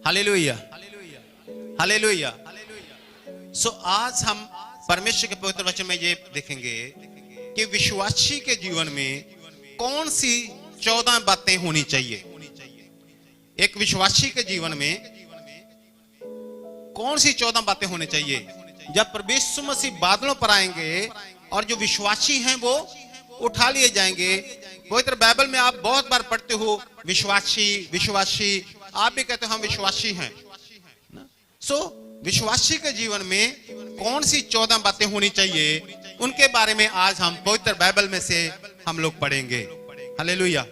Hallelujah, hallelujah. सो आज हम परमेश्वर के पवित्र वचन में ये देखेंगे कि विश्वासी के जीवन में कौन सी 14 बातें होनी चाहिए। एक विश्वासी के जीवन में कौन सी 14 बातें होनी चाहिए। जब प्रभु यीशु मसीह बादलों पर आएंगे और जो विश्वासी हैं वो उठा लिए जाएंगे। पवित्र बाइबल में आप बहुत बार पढ़ते हो विश्वासी विश्वासी, आप भी कहते हो हम विश्वासी हैं। सो विश्वासी के जीवन में कौन सी 14 बातें होनी चाहिए, उनके बारे में आज हम पवित्र बाइबल में से हम लोग पढ़ेंगे। हालेलुया।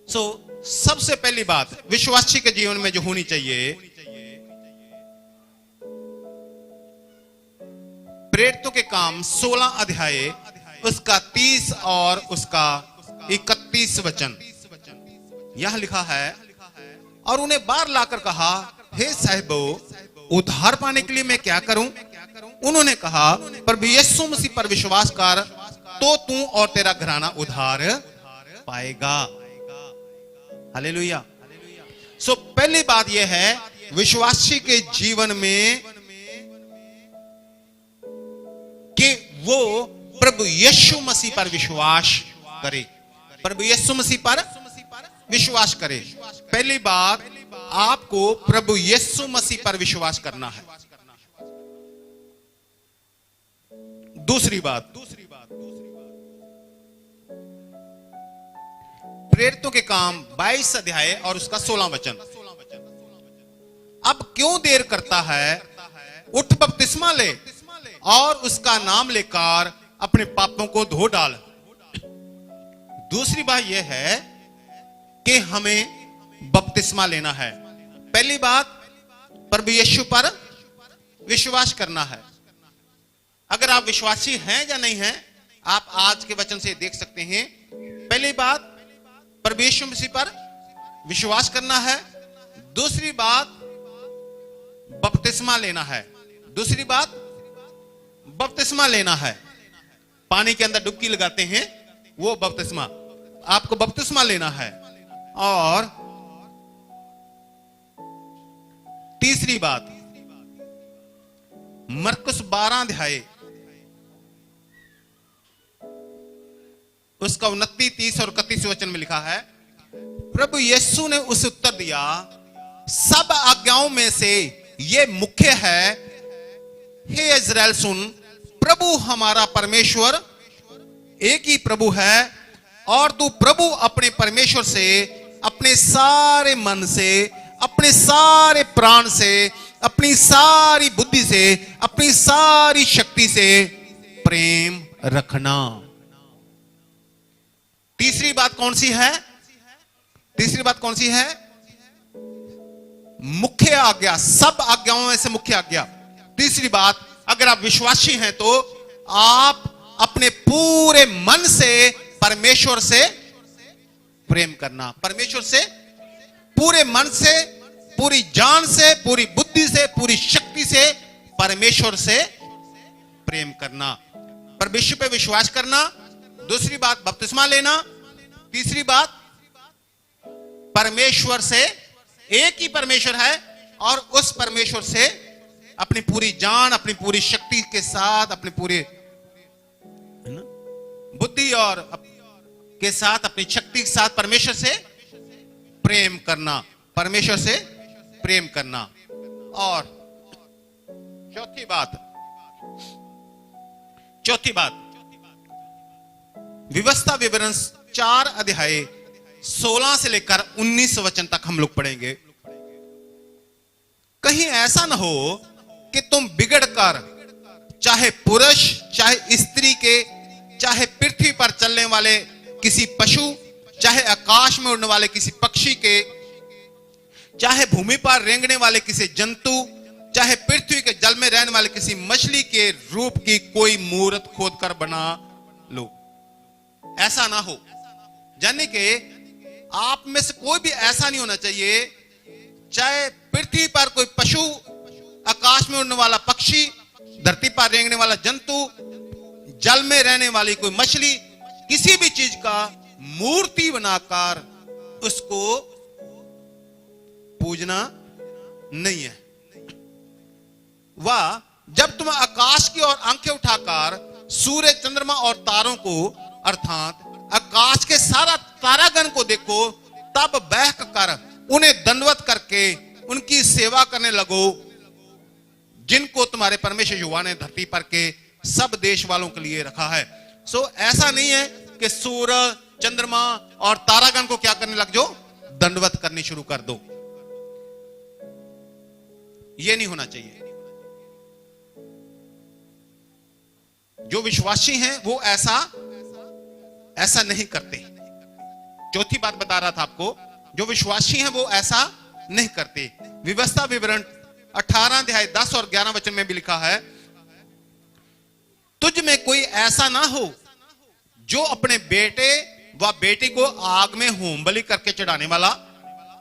सो सबसे पहली बात विश्वासी के जीवन में जो होनी चाहिए, प्रेरितों के काम 16 अध्याय उसका 30 और उसका 31 वचन यह लिखा है। और उन्हें बाहर लाकर कहा, हे साहिबो, उद्धार पाने के लिए मैं क्या करूं? उन्होंने कहा, प्रभु यीशु मसीह पर विश्वास कर तो तू और तेरा घराना उद्धार पाएगा। हालेलुया। सो पहली बात यह है विश्वासी के जीवन में कि वो प्रभु यीशु मसीह पर विश्वास करे। प्रभु यीशु मसीह पर विश्वास करे। पहली बात आपको प्रभु यीशु मसीह पर विश्वास करना है। दूसरी बात प्रेरितों के काम 22 अध्याय और उसका 16 वचन। अब क्यों देर करता है, उठ बपतिस्मा ले और उसका नाम लेकर अपने पापों को धो डाल। दूसरी बात यह है कि हमें बपतिस्मा लेना है। पहली बात प्रभु यीशु पर विश्वास करना है। अगर आप विश्वासी हैं या नहीं हैं, आप आज के वचन से देख सकते हैं। पहली बात प्रभु यीशु मसीह पर विश्वास करना है। दूसरी बात बपतिस्मा लेना है। दूसरी बात बपतिस्मा लेना है। पानी के अंदर डुबकी लगाते हैं, वो बपतिस्मा, आपको बपतिस्मा लेना है। और तीसरी बात मरकुस 12 अध्याय उसका 29, 30 और 31 वचन में लिखा है, प्रभु यीशु ने उसे उत्तर दिया, सब आज्ञाओं में से ये मुख्य है, हे इज़राइल सुन, प्रभु हमारा परमेश्वर एक ही प्रभु है और तू प्रभु अपने परमेश्वर से अपने सारे मन से, अपने सारे प्राण से, अपनी सारी बुद्धि से, अपनी सारी शक्ति से प्रेम रखना। तीसरी बात कौन सी है? तीसरी बात कौन सी है? मुख्य आज्ञा, सब आज्ञाओं में से मुख्य आज्ञा। तीसरी बात, अगर आप विश्वासी हैं तो आप अपने पूरे मन से परमेश्वर से प्रेम करना। परमेश्वर से पूरे मन से, पूरी जान से, पूरी बुद्धि से, पूरी शक्ति से परमेश्वर से प्रेम करना। परमेश्वर पे विश्वास करना। दूसरी बात बपतिस्मा लेना। तीसरी बात परमेश्वर से, एक ही परमेश्वर है और उस परमेश्वर से अपनी पूरी जान, अपनी पूरी शक्ति के साथ, अपनी पूरी बुद्धि और के साथ, अपनी शक्ति के साथ परमेश्वर से प्रेम करना। परमेश्वर से प्रेम करना। और चौथी बात व्यवस्था विवरण 4 अध्याय 16 से लेकर 19 वचन तक हम लोग पढ़ेंगे। कहीं ऐसा ना हो कि तुम बिगड़कर, चाहे पुरुष चाहे स्त्री के, चाहे पृथ्वी पर चलने वाले किसी पशु, चाहे आकाश में उड़ने वाले किसी पक्षी के, चाहे भूमि पर रेंगने वाले किसी जंतु, चाहे पृथ्वी के जल में रहने वाले किसी मछली के रूप की कोई मूर्त खोदकर बना लो। ऐसा ना हो। यानी कि आप में से कोई भी ऐसा नहीं होना चाहिए, चाहे पृथ्वी पर कोई पशु, आकाश में उड़ने वाला पक्षी, धरती पर रेंगने वाला जंतु, जल में रहने वाली कोई मछली, किसी भी चीज का मूर्ति बनाकर उसको पूजना नहीं है। वह जब तुम आकाश की ओर आंखें उठाकर सूर्य, चंद्रमा और तारों को अर्थात आकाश के सारा तारागण को देखो, तब बहक कर उन्हें दंडवत करके उनकी सेवा करने लगो, जिनको तुम्हारे परमेश्वर यहोवा ने धरती पर के सब देश वालों के लिए रखा है। सो ऐसा नहीं है कि सूर्य, चंद्रमा और तारागण को क्या करने लग जाओ, दंडवत करनी शुरू कर दो। यह नहीं होना चाहिए। जो विश्वासी हैं वो ऐसा नहीं करते। चौथी बात बता रहा था आपको, जो विश्वासी हैं वो ऐसा नहीं करते। व्यवस्था विवरण 18 अध्याय 10 और 11 वचन में भी लिखा है, तुझ में कोई ऐसा ना हो जो अपने बेटे व बेटी को आग में होम बलि करके चढ़ाने वाला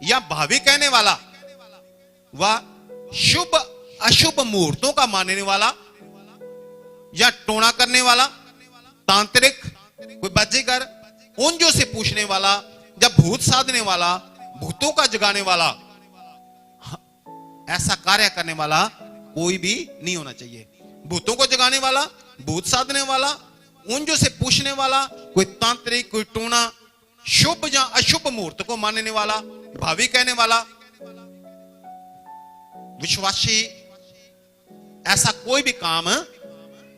या भावी कहने वाला व शुभ अशुभ मुहूर्तों का मानने वाला या टोना करने वाला, तांत्रिक, कोई बाजीगर, ओंजों से पूछने वाला या भूत साधने वाला, भूतों का जगाने वाला, ऐसा कार्य करने वाला कोई भी नहीं होना चाहिए। भूतों को जगाने वाला, भूत साधने वाला, ओंजों से पूछने वाला, कोई तांत्रिक, कोई टोना, शुभ या अशुभ मुहूर्त को मानने वाला, भावी कहने वाला, विश्वासी ऐसा कोई भी काम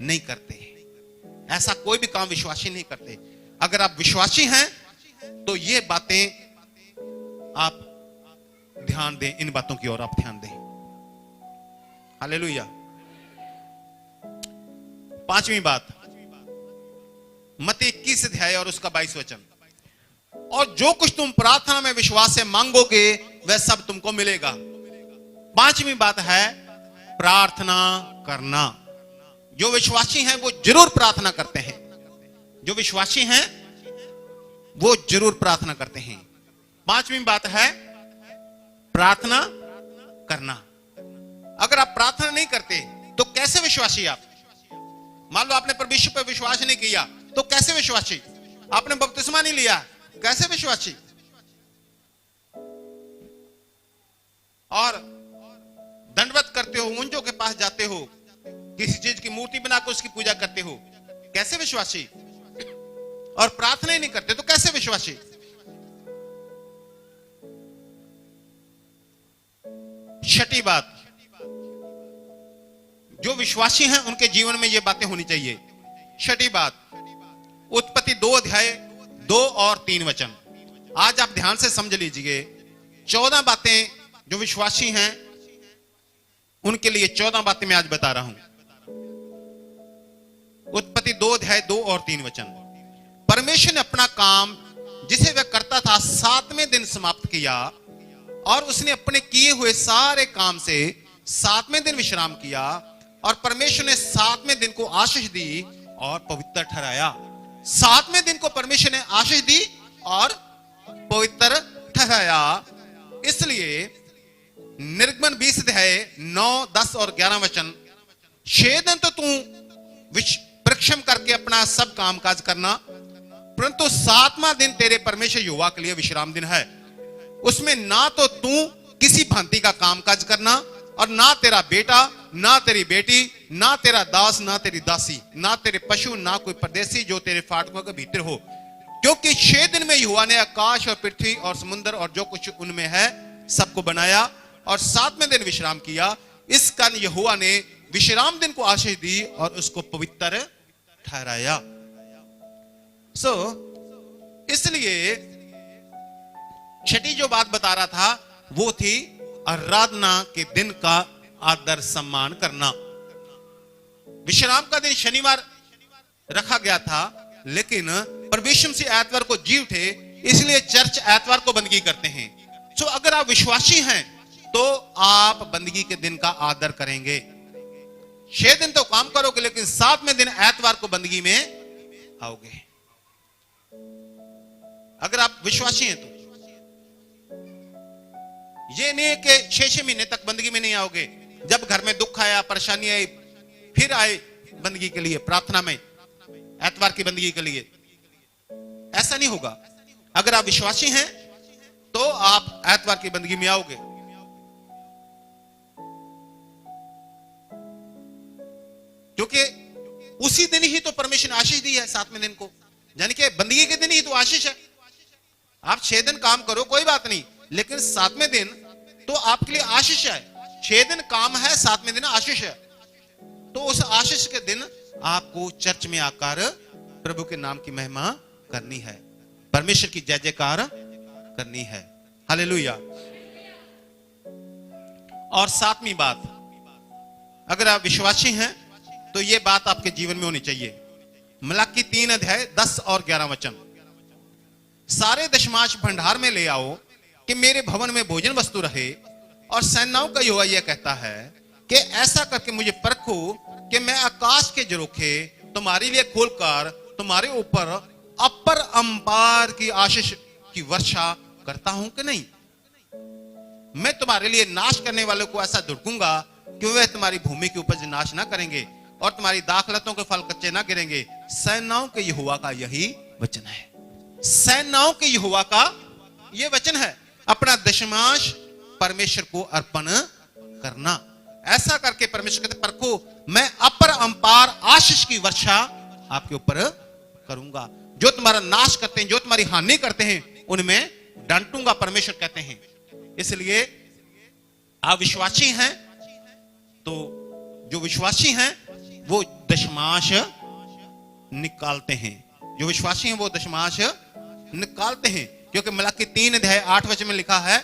नहीं करते। ऐसा कोई भी काम विश्वासी नहीं करते। अगर आप विश्वासी हैं तो ये बातें आप ध्यान दें, इन बातों की ओर आप ध्यान दें। हालेलुया। पांचवी बात, मत्ती 21 अध्याय और उसका 22 वचन, और जो कुछ तुम प्रार्थना में विश्वास से मांगोगे वह सब तुमको मिलेगा। पांचवी बात है प्रार्थना करना। जो विश्वासी हैं वो जरूर प्रार्थना करते हैं। जो विश्वासी हैं वो जरूर प्रार्थना करते हैं। पांचवी बात है प्रार्थना करना। अगर आप प्रार्थना नहीं करते तो कैसे विश्वासी आप? मान लो आपने परमेश्वर पर विश्वास नहीं किया तो कैसे विश्वासी? आपने बपतिस्मा नहीं लिया, कैसे विश्वासी? और दंडवत करते हो, उंजों के पास जाते हो, किसी चीज की मूर्ति बनाकर उसकी पूजा करते हो, कैसे विश्वासी? और प्रार्थना ही नहीं करते तो कैसे विश्वासी? छठी बात, जो विश्वासी हैं उनके जीवन में ये बातें होनी चाहिए। छठी बात, उत्पत्ति 2 अध्याय 2 और 3 वचन, आज आप ध्यान से समझ लीजिए। 14 बातें जो विश्वासी हैं उनके लिए 14 बातें मैं आज बता रहा हूं। उत्पत्ति 2 अध्याय 2 और 3 वचन, परमेश्वर ने अपना काम जिसे वह करता था 7वें दिन समाप्त किया और उसने अपने किए हुए सारे काम से 7वें दिन विश्राम किया और परमेश्वर ने 7वें दिन को आशीष दी और पवित्र ठहराया। 7वें दिन को परमेश्वर ने आशीष दी और पवित्र ठहराया। इसलिए निर्गमन 20 अध्याय 9, 10 और 11 वचन, 6 दिन तो तू परिश्रम करके अपना सब काम काज करना, परंतु 7वां दिन तेरे परमेश्वर यहोवा के लिए विश्राम दिन है। उसमें ना तो तू किसी भांति का काम काज करना और ना तेरा बेटा, ना तेरी बेटी, ना तेरा दास, ना तेरी दासी, ना तेरे पशु, ना कोई परदेसी जो तेरे फाटकों के भीतर हो, क्योंकि 6 दिन में यहोवा ने आकाश और पृथ्वी और समुद्र और जो कुछ उनमें है सबको बनाया और 7वें दिन विश्राम किया। इस कारण यहोवा ने विश्राम दिन को आशीष दी और उसको पवित्र ठहराया। इसलिए छठी जो बात बता रहा था वो थी आराधना के दिन का आदर सम्मान करना। विश्राम का दिन शनिवार रखा गया था, लेकिन परमेश्वर से एतवार को जी उठे, इसलिए चर्च एतवार को बंदगी करते हैं। अगर आप विश्वासी हैं तो आप बंदगी के दिन का आदर करेंगे। 6 दिन तो काम करोगे, लेकिन 7वें दिन एतवार को बंदगी में आओगे। अगर आप विश्वासी हैं तो ये नहीं है कि 6 महीने तक बंदगी में नहीं आओगे। जब घर में दुख आया, परेशानी आई, फिर आए बंदगी के लिए, प्रार्थना में, एतवार की बंदगी के लिए। ऐसा नहीं होगा। अगर आप विश्वासी हैं तो आप एतवार की बंदगी में आओगे। क्योंकि उसी दिन ही तो परमेश्वर ने आशीष दी है, 7वें दिन को, यानी कि बंदगी के दिन ही तो आशीष है। आप 6 दिन काम करो कोई बात नहीं, लेकिन 7वें दिन तो आपके लिए आशीष है। 6 दिन काम है, 7वें दिन आशीष है। तो उस आशीष के दिन आपको चर्च में आकर प्रभु के नाम की महिमा करनी है, परमेश्वर की जय जयकार करनी है। हालेलुया। और 7वीं बात, अगर आप विश्वासी हैं तो यह बात आपके जीवन में होनी चाहिए। मलाकी 3 अध्याय 10 और 11 वचन, सारे दशमांश भंडार में ले आओ कि मेरे भवन में भोजन वस्तु रहे। और सेनाओं का यहोवा यह कहता है कि ऐसा करके मुझे परखो कि मैं आकाश के झरोखे तुम्हारे लिए खोलकर तुम्हारे ऊपर अपर अंपार की आशीष की वर्षा करता हूं कि नहीं। मैं तुम्हारे लिए नाश करने वालों को ऐसा धुड़कूंगा कि वे तुम्हारी भूमि की उपज नाश ना करेंगे और तुम्हारी दाखलतों के फल कच्चे ना गिरेंगे। सेनाओं के यहोवा का यही वचन है। सेनाओं के यहोवा का यह वचन है। अपना दशमांश परमेश्वर को अर्पण करना, ऐसा करके परमेश्वर कहते परखो मैं अपर अंपार आशीष की वर्षा आपके ऊपर करूंगा। जो तुम्हारा नाश करते हैं, जो तुम्हारी हानि करते हैं, उनमें डांटूंगा, परमेश्वर कहते हैं। इसलिए आप विश्वासी हैं तो जो विश्वासी हैं वो दशमांश निकालते हैं। जो विश्वासी हैं वो दशमांश निकालते हैं, क्योंकि मलाकी 3 अध्याय 8 वचन में लिखा है,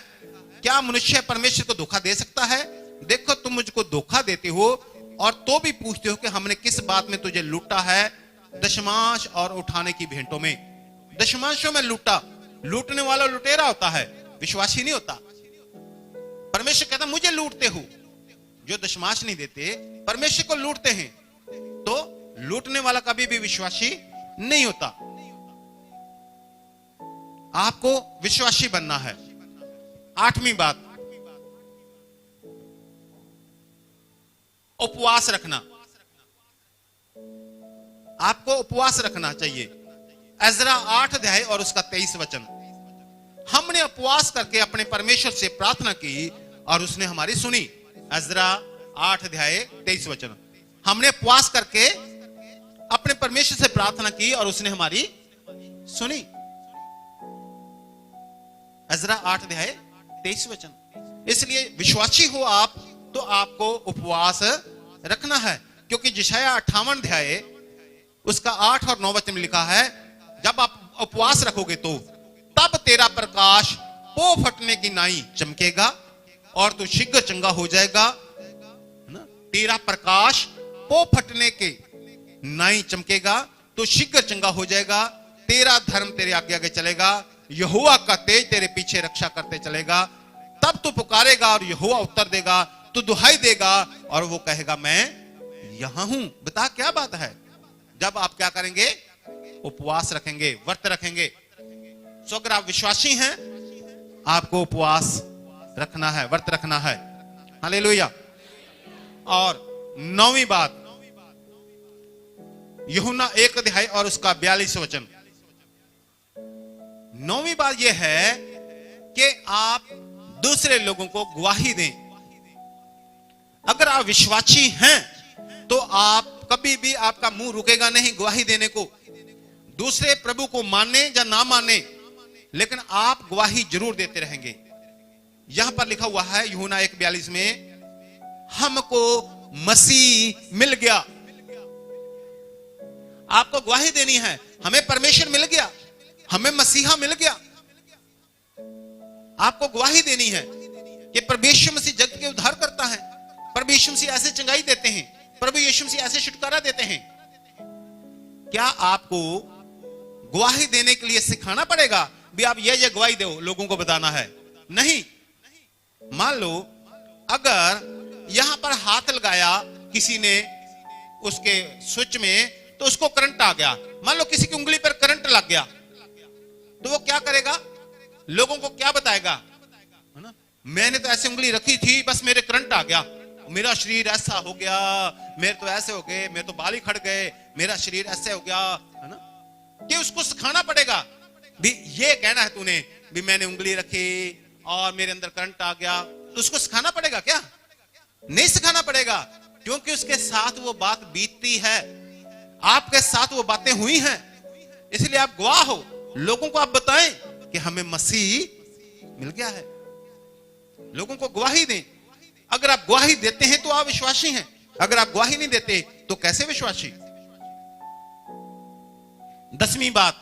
क्या मनुष्य परमेश्वर को धोखा दे सकता है? देखो तुम मुझको धोखा देते हो और तो भी पूछते हो कि हमने किस बात में तुझे लूटा है? दशमांश और उठाने की भेंटों में। दशमांशों में लूटा। लूटने वाला लुटेरा होता है, विश्वासी नहीं होता। परमेश्वर कहता मुझे लूटते हो। जो दशमांश नहीं देते परमेश्वर को लूटते हैं, तो लूटने वाला कभी भी विश्वासी नहीं होता। आपको विश्वासी बनना है। 8वीं बात, उपवास रखना। आपको उपवास रखना चाहिए। एजरा 8 अध्याय और उसका 23 वचन, हमने उपवास करके अपने परमेश्वर से प्रार्थना की और उसने हमारी सुनी। एजरा 8 अध्याय 23 वचन, हमने उपवास करके अपने परमेश्वर से प्रार्थना की और उसने हमारी सुनी। एजरा 8 अध्याय 23 वचन। इसलिए विश्वासी हो आप तो आपको उपवास रखना है, क्योंकि यशायाह 58 अध्याय उसका 8 और 9 वचन में लिखा है, जब आप उपवास रखोगे तो तब तेरा प्रकाश पो फटने की नाई चमकेगा और तू शीघ्र चंगा हो जाएगा। ना, तेरा प्रकाश पो फटने के नाई चमकेगा, तो शीघ्र चंगा हो जाएगा। तेरा धर्म तेरे आगे आगे चलेगा, यहोवा का तेज तेरे पीछे रक्षा करते चलेगा। तब तू पुकारेगा और यहोवा उत्तर देगा, तू दुहाई देगा और वो कहेगा मैं यहां हूं। बता क्या बात है? जब आप क्या करेंगे? उपवास रखेंगे, व्रत रखेंगे। सो अगर आप विश्वासी हैं आपको उपवास रखना है, व्रत रखना है। हालेलुया। और 9वीं बात, यूहन्ना 1 अध्याय और उसका 42 वचन। 9वीं बात यह है कि आप दूसरे लोगों को गवाही दें। अगर आप विश्वासी हैं तो आप कभी भी आपका मुंह रुकेगा नहीं गवाही देने को। दूसरे प्रभु को माने या ना माने, लेकिन आप गवाही जरूर देते रहेंगे। यहां पर लिखा हुआ है यूहन्ना 1:42 में, हमको मसीह मिल गया। आपको गवाही देनी है, हमें परमेश्वर मिल गया, हमें मसीहा मिल गया। आपको गवाही देनी है कि प्रभु यीशु मसीह जगत के उद्धार करता है, प्रभु यीशु मसीह ऐसे चंगाई देते हैं, प्रभु यीशु मसीह ऐसे छुटकारा देते हैं। क्या आपको गवाही देने के लिए सिखाना पड़ेगा भी आप ये गवाही दो, लोगों को बताना है? नहीं। मान लो अगर यहां पर हाथ लगाया किसी ने उसके स्विच में, तो उसको करंट आ गया। मान लो किसी की उंगली पर करंट लग गया, तो वो क्या करेगा? लोगों को क्या बताएगा? है ना, मैंने तो ऐसे उंगली रखी थी, बस मेरे करंट आ गया, मेरा शरीर ऐसा हो गया, मेरे तो ऐसे हो गए, मेरे तो बाल ही खड़ गए, मेरा शरीर ऐसे हो गया। है ना, कि उसको सिखाना पड़ेगा भी ये कहना है तूने भी मैंने उंगली रखी और मेरे अंदर करंट आ गया, तो उसको सिखाना पड़ेगा क्या? नहीं सिखाना पड़ेगा। क्योंकि उसके साथ वो बात बीतती है, आपके साथ वो बातें हुई हैं, इसलिए आप गवाह हो। लोगों को आप बताएं कि हमें मसीह मिल गया है, लोगों को गवाही दें। अगर आप गवाही देते हैं तो आप विश्वासी हैं, अगर आप गवाही नहीं देते तो कैसे विश्वासी। 10वीं बात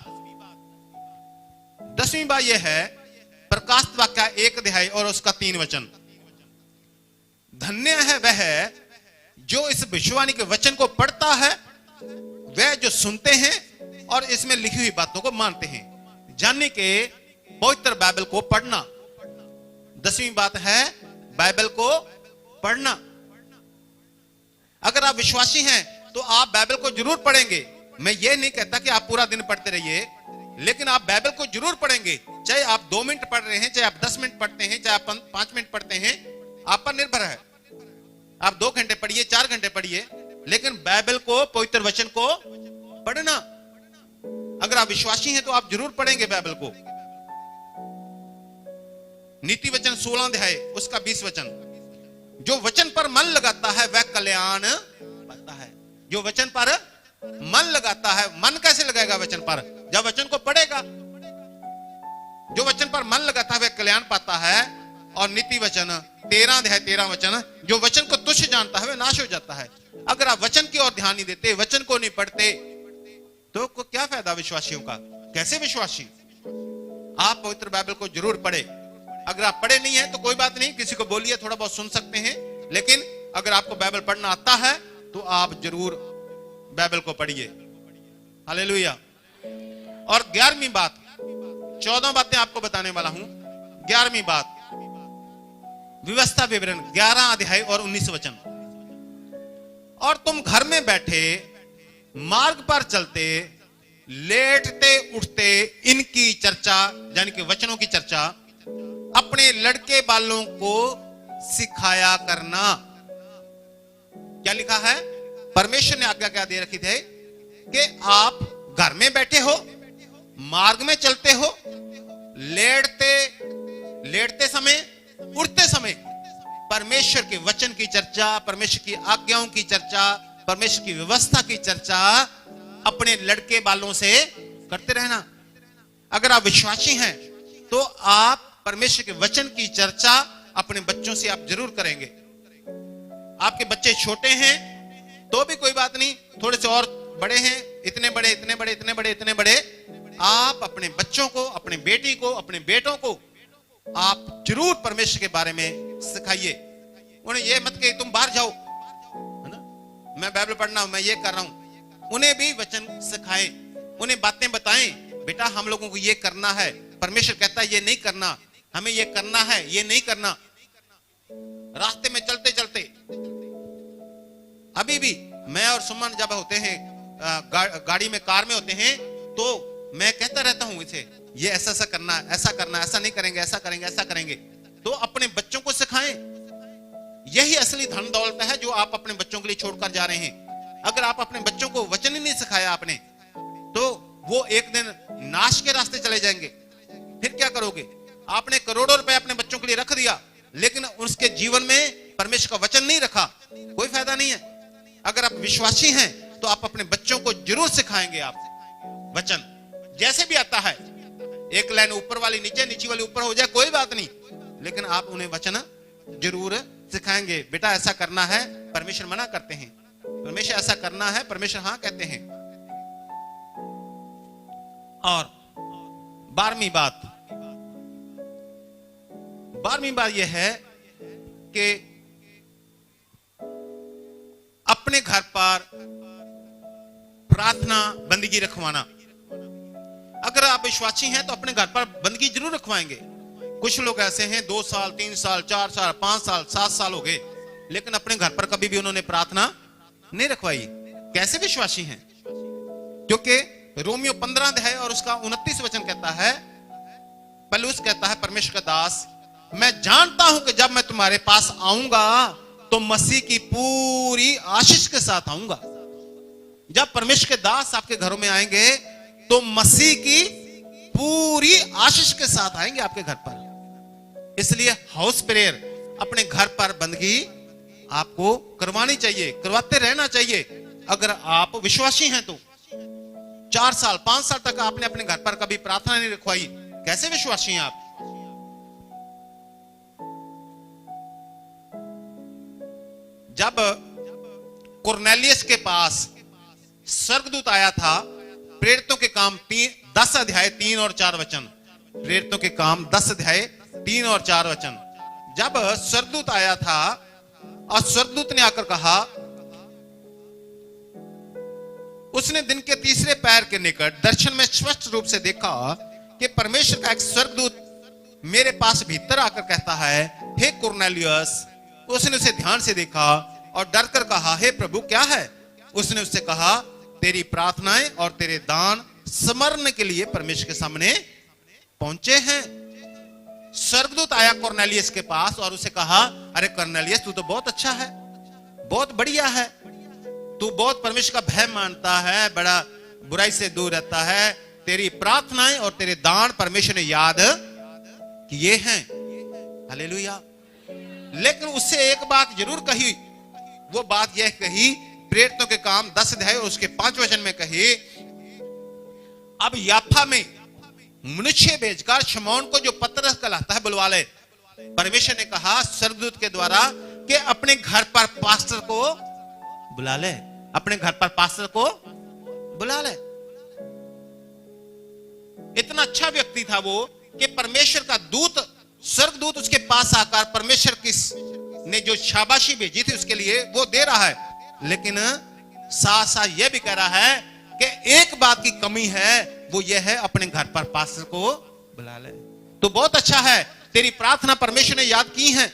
यह है, प्रकाशित वाक्य 1 अध्याय और उसका 3 वचन। धन्य है वह जो इस भविष्यवाणी के वचन को पढ़ता है, वह जो सुनते हैं और इसमें लिखी हुई बातों को मानते हैं। जानने के पवित्र बाइबल को पढ़ना। 10वीं बात है बाइबल को पढ़ना। अगर आप विश्वासी हैं तो आप बाइबल को जरूर पढ़ेंगे। मैं ये नहीं कहता कि आप पूरा दिन पढ़ते रहिए, लेकिन आप बाइबल को जरूर पढ़ेंगे। चाहे आप 2 मिनट पढ़ रहे हैं, चाहे आप 10 मिनट पढ़ते हैं, चाहे आप 5 मिनट पढ़ते हैं, आप पर निर्भर है। आप 2 घंटे पढ़िए, 4 घंटे पढ़िए, लेकिन बाइबल को, पवित्र वचन को पढ़ना। अगर आप विश्वासी हैं तो आप जरूर पढ़ेंगे बाइबल को। नीति वचन 16 अध्याय उसका 20 वचन। जो वचन पर मन लगाता है वह कल्याण पाता है। जो वचन पर मन लगाता है, मन कैसे लगाएगा वचन पर? जब वचन को पढ़ेगा। जो वचन पर मन लगाता है वह कल्याण पाता है। और नीति वचन 13 अध्याय 13 वचन, जो वचन को तुच्छ जानता है वह नाश हो जाता है। अगर आप वचन की ओर ध्यान नहीं देते, वचन को नहीं पढ़ते, तो क्या फायदा विश्वासियों का? कैसे विश्वासी? आप पवित्र बाइबल को जरूर पढ़े। अगर आप पढ़े नहीं है तो कोई बात नहीं, किसी को बोलिए, थोड़ा बहुत सुन सकते हैं, लेकिन अगर आपको बाइबल पढ़ना आता है तो आप जरूर बाइबल को पढ़िए। हालेलुया। और 11वीं बात, 14 बातें आपको बताने वाला हूं। 11वीं बात, व्यवस्था विवरण 11 अध्याय और 19 वचन। और तुम घर में बैठे, मार्ग पर चलते, लेटते उठते इनकी चर्चा, यानी कि वचनों की चर्चा, अपने लड़के बालों को सिखाया करना। क्या लिखा है? परमेश्वर ने आज्ञा क्या दे रखी थी कि आप घर में बैठे हो, मार्ग में चलते हो, लेटते समय, उठते समय परमेश्वर के वचन की चर्चा, परमेश्वर की आज्ञाओं की चर्चा, परमेश्वर की व्यवस्था की चर्चा अपने लड़के बालों से करते रहना। अगर आप विश्वासी हैं तो आप परमेश्वर के वचन की चर्चा अपने बच्चों से आप जरूर करेंगे। आपके बच्चे छोटे हैं तो भी कोई बात नहीं, थोड़े से और बड़े हैं, इतने बड़े, इतने बड़े, इतने बड़े, इतने बड़े, आप अपने बच्चों को, अपने बेटी को, अपने बेटों को आप जरूर परमेश्वर के बारे में सिखाइए। उन्हें यह मत कहिए तुम बाहर जाओ, है ना, मैं बाइबल पढ़ना हूं, मैं ये कर रहा हूं। उन्हें भी वचन सिखाएं, उन्हें बातें बताएं, बेटा हम लोगों को ये करना है, परमेश्वर कहता है ये नहीं करना, हमें ये करना है, ये नहीं करना। रास्ते में चलते चलते, अभी भी मैं और सुमन जब होते हैं गाड़ी में, कार में होते हैं, तो मैं कहता रहता हूं इसे, ये ऐसा ऐसा करना, ऐसा करना, ऐसा नहीं करेंगे, ऐसा करेंगे, ऐसा करेंगे। तो अपने बच्चों को सिखाएं। यही असली धन दौलत है जो आप अपने बच्चों के लिए छोड़कर जा रहे हैं। अगर आप अपने बच्चों को वचन ही नहीं सिखाया आपने, तो वो एक दिन नाश के रास्ते चले जाएंगे। फिर क्या करोगे? आपने करोड़ों रुपए अपने बच्चों के लिए रख दिया, लेकिन उसके जीवन में परमेश्वर का वचन नहीं रखा, कोई फायदा नहीं है। अगर आप विश्वासी हैं तो आप अपने बच्चों को जरूर सिखाएंगे। आप वचन जैसे भी आता है, एक लाइन ऊपर वाली नीचे, नीचे वाली ऊपर हो जाए, कोई बात नहीं, लेकिन आप उन्हें वचन जरूर सिखाएंगे। बेटा ऐसा करना है, परमेश्वर मना करते हैं, परमेश्वर ऐसा करना है, परमेश्वर हाँ कहते हैं। और 12वीं बात यह है कि अपने घर पर प्रार्थना बंदगी रखवाना। अगर आप विश्वासी हैं तो अपने घर पर बंदगी जरूर रखवाएंगे। कुछ लोग ऐसे हैं 2 साल, 3 साल, 4 साल, 5 साल, 7 साल हो गए, लेकिन अपने घर पर कभी भी उन्होंने प्रार्थना नहीं रखवाई। कैसे विश्वासी हैं? क्योंकि रोमियो 15 अध्याय और उसका 29 वचन कहता है, पौलुस कहता है, परमेश्वर का दास, मैं जानता हूं कि जब मैं तुम्हारे पास आऊंगा तो मसीह की पूरी आशीष के साथ आऊंगा। जब परमेश्वर के दास आपके घरों में आएंगे तो मसीह की पूरी आशीष के साथ आएंगे आपके घर पर। इसलिए हाउस प्रेयर, अपने घर पर बंदगी आपको करवानी चाहिए, करवाते रहना चाहिए। अगर आप विश्वासी हैं तो 4 साल 5 साल तक आपने अपने घर पर कभी प्रार्थना नहीं रखवाई, कैसे विश्वासी हैं आप? जब कुरनेलियस के पास स्वर्गदूत आया था, प्रेरितों के काम 10 अध्याय 3 और 4 वचन, प्रेरितों के काम 10 अध्याय 3 और 4 वचन, जब स्वर्गदूत आया था और स्वर्गदूत ने आकर कहा, उसने दिन के तीसरे पैर के निकट दर्शन में स्पष्ट रूप से देखा कि परमेश्वर का एक स्वर्गदूत मेरे पास भीतर आकर कहता है, हे कुरनेलियस। उसने उसे ध्यान से देखा और डर कर कहा, हे प्रभु क्या है? उसने उससे कहा, तेरी प्रार्थनाएं और तेरे दान स्मरण के लिए परमेश्वर के सामने पहुंचे हैं। स्वर्गदूत आया कुरनेलियस के पास और उसे कहा, अरे कुरनेलियस, तू तो बहुत अच्छा है, बहुत बढ़िया है, तू बहुत परमेश्वर का भय मानता है, बड़ा बुराई से दूर रहता है, तेरी प्रार्थनाएं और तेरे दान परमेश्वर ने याद किए हैं। हालेलुया। लेकिन उससे एक बात जरूर कही, वो बात यह कही, प्रेरितों के काम 10 अध्याय उसके 5 वचन में कही, अब याफा में मनुष्य भेजकर शमौन को जो पतरस कहलाता है बुलवा ले। परमेश्वर ने कहा स्वर्गदूत के द्वारा कि अपने घर पर पास्टर को बुला ले, अपने घर पर पास्टर को बुला ले। इतना अच्छा व्यक्ति था वो कि परमेश्वर का दूत, स्वर्गदूत उसके पास आकर परमेश्वर ने जो शाबाशी भेजी थी उसके लिए वो दे रहा है, लेकिन साथ साथ यह भी कह रहा है कि एक बात की कमी है, वो यह है अपने घर पर पास्टर को बुला ले। तो बहुत अच्छा है, तेरी प्रार्थना परमेश्वर ने याद की है,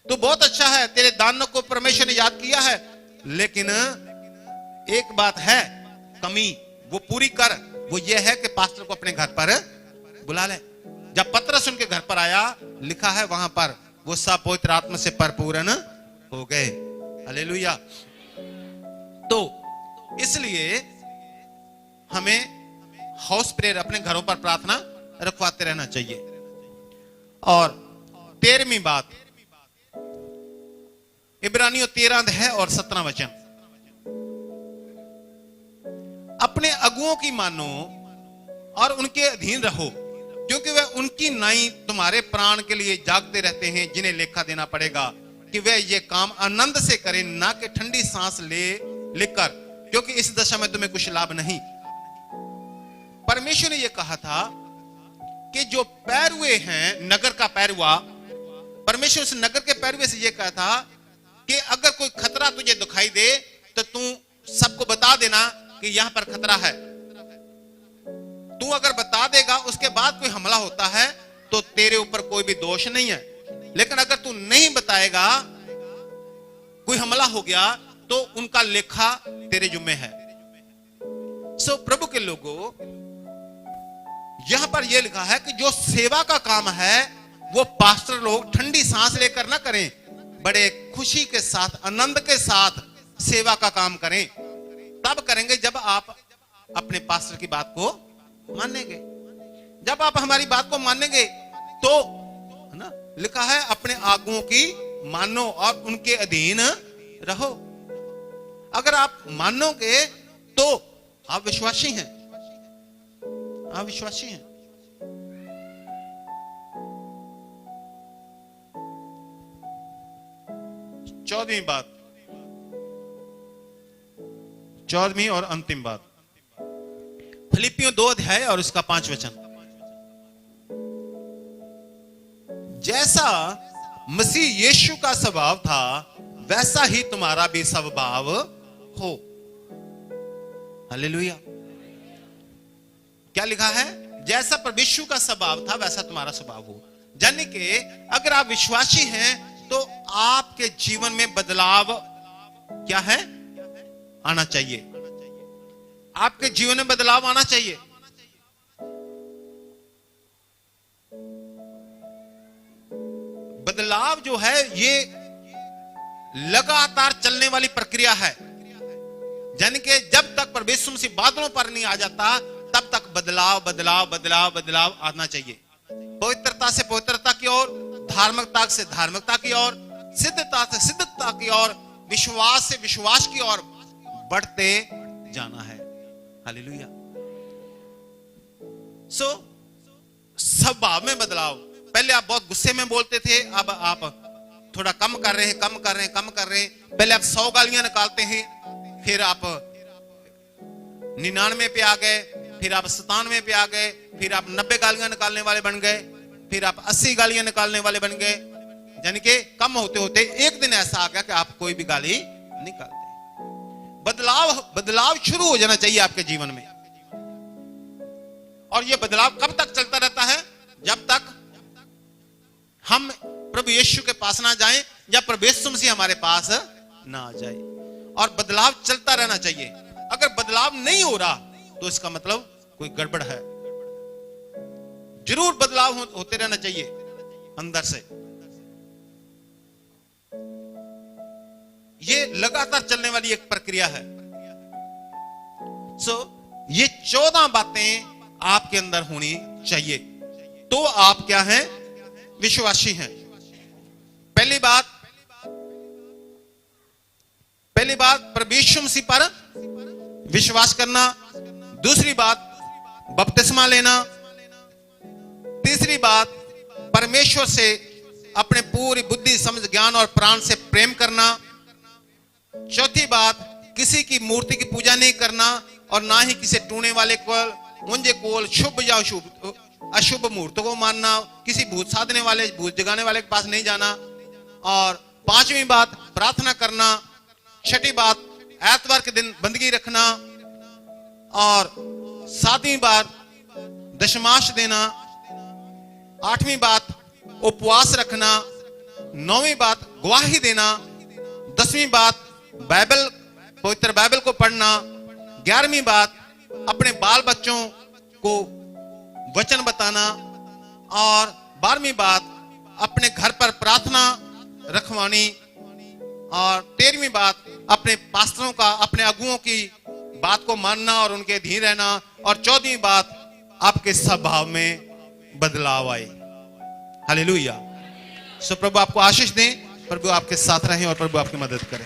तो बहुत अच्छा है, तेरे दानों को परमेश्वर ने याद किया है, लेकिन एक बात है कमी, वो पूरी कर। वो ये है कि पास्टर को अपने घर पर बुला ले। जब पतरस उनके घर पर आया, लिखा है वहां पर वो सब पवित्र आत्मा से परिपूर्ण हो गए। हालेलुया। तो इसलिए हमें हाउस प्रेयर, अपने घरों पर प्रार्थना रखवाते रहना चाहिए। और 13वीं बात, इब्रानियों 13 अध्याय और 17 वचन, अपने अगुओं की मानो और उनके अधीन रहो, क्योंकि वह उनकी नाई तुम्हारे प्राण के लिए जागते रहते हैं, जिन्हें लेखा देना पड़ेगा कि वह ये काम आनंद से करें, ना कि ठंडी सांस लेकर, क्योंकि इस दशा में तुम्हें कुछ लाभ नहीं। परमेश्वर ने यह कहा था कि जो पैरुए हैं, नगर का पैरुआ, परमेश्वर उस नगर के पैरुए से यह कहा था कि अगर कोई खतरा तुझे दिखाई दे तो तू सबको बता देना कि यहां पर खतरा है। तू अगर बता देगा, उसके बाद कोई हमला होता है तो तेरे ऊपर कोई भी दोष नहीं है, लेकिन अगर तू नहीं बताएगा, कोई हमला हो गया तो उनका लेखा तेरे जुम्मे है। सो प्रभु के लोगों, यहां पर यह लिखा है कि जो सेवा का काम है वो पास्टर लोग ठंडी सांस लेकर ना करें, बड़े खुशी के साथ, आनंद के साथ सेवा का काम करें। तब करेंगे जब आप अपने पास्टर की बात को मानेंगे। जब आप हमारी बात को मानेंगे तो, है ना, लिखा है अपने आगुओं की मानो और उनके अधीन रहो। अगर आप मानोगे तो आप विश्वासी हैं, आप विश्वासी हैं। चौदहवीं बात, 14वीं और अंतिम बात, फिलिपियों 2 अध्याय और उसका 5 वचन, जैसा मसीह यीशु का स्वभाव था वैसा ही तुम्हारा भी स्वभाव हो। हालेलुया। क्या लिखा है? जैसा प्रभु यीशु का स्वभाव था वैसा तुम्हारा स्वभाव हो। यानी कि अगर आप विश्वासी हैं तो आपके जीवन में बदलाव क्या है? आना चाहिए। आपके जीवन में बदलाव आना चाहिए। बदलाव जो है ये लगातार चलने वाली प्रक्रिया है। यानी कि जब तक परमेश्वर मसीह बादलों पर नहीं आ जाता तब तक बदलाव बदलाव बदलाव बदलाव आना चाहिए। पवित्रता से पवित्रता की ओर, धार्मिकता से धार्मिकता की ओर, सिद्धता से सिद्धता की ओर, विश्वास से विश्वास की ओर बढ़ते जाना है। हालेलुया। सो स्वभाव में बदलाव। पहले आप बहुत गुस्से में बोलते थे, अब आप थोड़ा कम कर रहे हैं, कम कर रहे हैं, कम कर रहे हैं। पहले आप 100 गालियां निकालते हैं, फिर आप 99 पे आ गए, फिर आप 97 पे आ गए, फिर आप 90 गालियां निकालने वाले बन गए, फिर आप 80 गालियां निकालने वाले बन गए। यानी कि कम होते होते एक दिन ऐसा आ गया कि आप कोई भी गाली निकालते। बदलाव शुरू हो जाना चाहिए आपके जीवन में। और यह बदलाव कब तक चलता रहता है? जब तक हम प्रभु यीशु के पास ना जाएं, या प्रभु यीशु मसीह हमारे पास ना आ जाए। और बदलाव चलता रहना चाहिए। अगर बदलाव नहीं हो रहा तो इसका मतलब कोई गड़बड़ है। जरूर बदलाव होते रहना चाहिए अंदर से। ये लगातार चलने वाली एक प्रक्रिया है। ये 14 बातें आपके अंदर होनी चाहिए, तो आप क्या हैं? विश्वासी हैं। पहली बात प्रभु यीशु मसीह पर विश्वास करना। दूसरी बात बपतिस्मा लेना। तीसरी बात परमेश्वर से अपने पूरी बुद्धि, समझ, ज्ञान और प्राण से प्रेम करना। चौथी बात किसी की मूर्ति की पूजा नहीं करना, और ना ही किसी टूने वाले कोल, मुंजे कोल, शुभ या अशुभ मूर्तों को मानना। किसी भूत साधने वाले, भूत जगाने वाले के पास नहीं जाना। और पांचवी बात प्रार्थना करना। छठी बात एतवार के दिन बंदगी रखना। और सातवीं बात दशमांश देना। आठवीं बात उपवास रखना। नौवीं बात गवाही देना। 10वीं बात पवित्र बाइबल को पढ़ना। 11वीं बात अपने बाल बच्चों को वचन बताना। और 12वीं बात अपने घर पर प्रार्थना रखवानी। और 13वीं बात अपने पास्टरों का, अपने अगुओं की बात को मानना और उनके अधीन रहना। और 14वीं बात आपके स्वभाव में बदलाव आए। हालेलुया। सो प्रभु आपको आशीष दें, प्रभु आपके साथ रहें और प्रभु आपकी मदद करें।